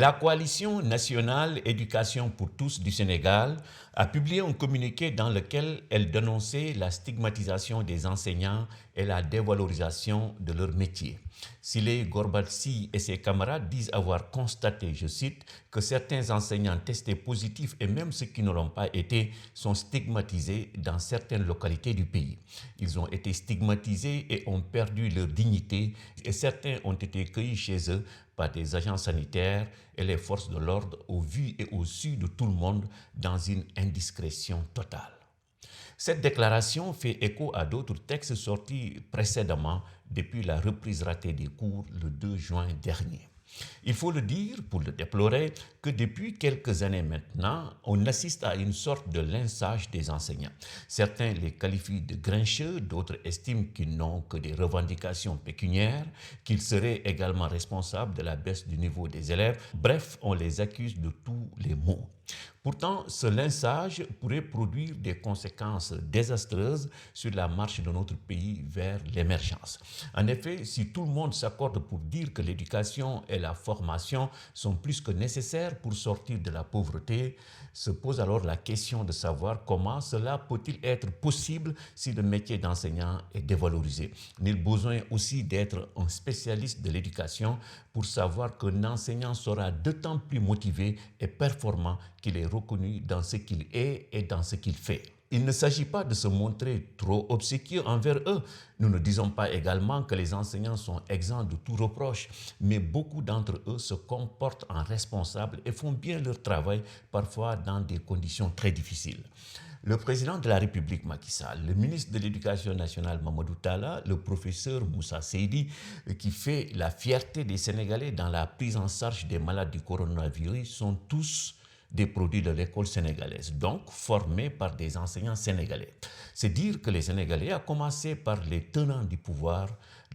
La coalition nationale Éducation pour tous du Sénégal a publié un communiqué dans lequel elle dénonçait la stigmatisation des enseignants et la dévalorisation de leur métier. Sile Gorbatsi et ses camarades disent avoir constaté, je cite, que certains enseignants testés positifs et même ceux qui ne l'ont pas été sont stigmatisés dans certaines localités du pays. Ils ont été stigmatisés et ont perdu leur dignité et certains ont été cueillis chez eux par des agents sanitaires et les forces de l'ordre au vu et au su de tout le monde dans une indiscrétion totale. Cette déclaration fait écho à d'autres textes sortis précédemment depuis la reprise ratée des cours le 2 juin dernier. Il faut le dire, pour le déplorer, que depuis quelques années maintenant, on assiste à une sorte de lynchage des enseignants. Certains les qualifient de grincheux, d'autres estiment qu'ils n'ont que des revendications pécuniaires, qu'ils seraient également responsables de la baisse du niveau des élèves. Bref, on les accuse de tous les maux. Pourtant, ce lynchage pourrait produire des conséquences désastreuses sur la marche de notre pays vers l'émergence. En effet, si tout le monde s'accorde pour dire que l'éducation et la formation sont plus que nécessaires pour sortir de la pauvreté, se pose alors la question de savoir comment cela peut-il être possible si le métier d'enseignant est dévalorisé. Nul besoin aussi d'être un spécialiste de l'éducation pour savoir qu'un enseignant sera d'autant plus motivé et performant qu'il est reconnu dans ce qu'il est et dans ce qu'il fait. Il ne s'agit pas de se montrer trop obséquieux envers eux. Nous ne disons pas également que les enseignants sont exempts de tout reproche, mais beaucoup d'entre eux se comportent en responsables et font bien leur travail, parfois dans des conditions très difficiles. Le président de la République Macky Sall, le ministre de l'Éducation nationale Mamadou Talla, le professeur Moussa Seydi, qui fait la fierté des Sénégalais dans la prise en charge des malades du coronavirus, sont tous des produits de l'école sénégalaise, donc formés par des enseignants sénégalais. C'est dire que les Sénégalais, à commencer par les tenants du pouvoir,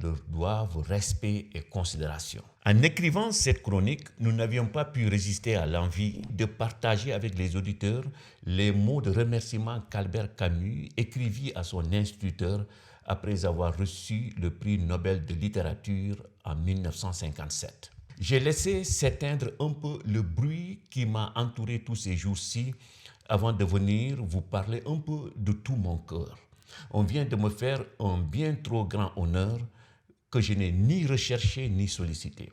leur doivent respect et considération. En écrivant cette chronique, nous n'avions pas pu résister à l'envie de partager avec les auditeurs les mots de remerciement qu'Albert Camus écrivit à son instituteur après avoir reçu le prix Nobel de littérature en 1957. J'ai laissé s'éteindre un peu le bruit qui m'a entouré tous ces jours-ci avant de venir vous parler un peu de tout mon cœur. On vient de me faire un bien trop grand honneur que je n'ai ni recherché ni sollicité.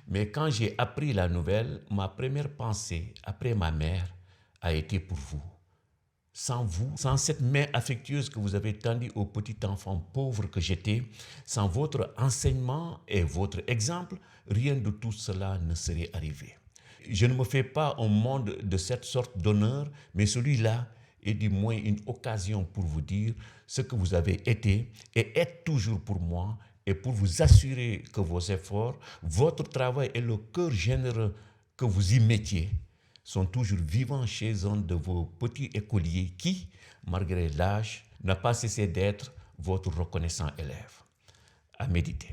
Mais quand j'ai appris la nouvelle, ma première pensée après ma mère a été pour vous. Sans vous, sans cette main affectueuse que vous avez tendue au petit enfant pauvre que j'étais, sans votre enseignement et votre exemple, rien de tout cela ne serait arrivé. Je ne me fais pas un monde de cette sorte d'honneur, mais celui-là est du moins une occasion pour vous dire ce que vous avez été et êtes toujours pour moi et pour vous assurer que vos efforts, votre travail et le cœur généreux que vous y mettiez sont toujours vivants chez un de vos petits écoliers qui, malgré l'âge, n'a pas cessé d'être votre reconnaissant élève. À méditer.